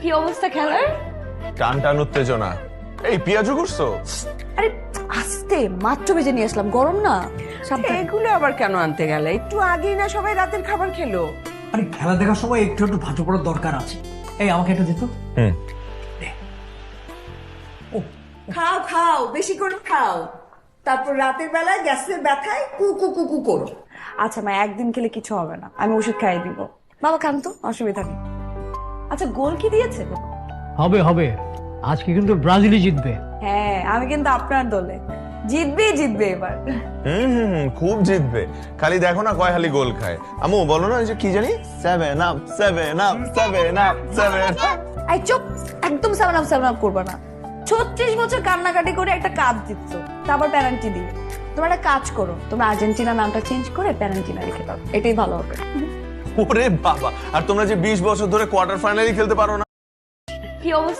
কি অবস্থা খেলার? টান টান উত্তেজনা। এই পেঁয়াজু করছো? আরে আস্তে, মাত্র ভেজে নিয়ে আসলাম, গরম না। সাবধানে। এগুলো আবার কেন আনতে গেলে? একটু আগেই না সবাই রাতের খাবার খেলো। আরে খেলা দেখার সময় একটু একটু ভাজু পড়ার দরকার আছে। এই আমাকে একটু দিত। খাও খাও, বেশি করে খাও, তারপর রাতের বেলায় গ্যাসের ব্যথায় কুকু কুকু করো। আচ্ছা মা, একদিন খেলে কিছু হবে না, আমি ওষুধ খাইয়ে দিব। বাবা খান তো, অসুবিধা নেই। আচ্ছা গোল কি দিয়েছে? হবে হবে, আজকে কিন্তু ব্রাজিলই জিতবে। হ্যাঁ, আমি কিন্তু আপনার দলে। জিতবে জিতবে এবার। খুব জিতবে। খালি দেখো না কয় হালি গোল খায়। আমু বলো না ওই যে কি জানি 7 আপ 7 আপ 7 আপ 7 আপ। এই চুপ, একদম সেভেন আপ করবে না। 36 বছর কান্নাকাটি করে একটা কাপ দিচ্ছ, তারপর প্যারেন্টি দিয়ে। তোমরা একটা কাজ করো, তোমরা আর্জেন্টিনা নামটা চেঞ্জ করে প্যারেন্টিনা রেখে দাও, এটাই ভালো হবে। ওরে বাবা, আর তোমরা যে 20 বছর ধরে কোয়ার্টার ফাইনালই খেলতে পারো না। কি অবস্থা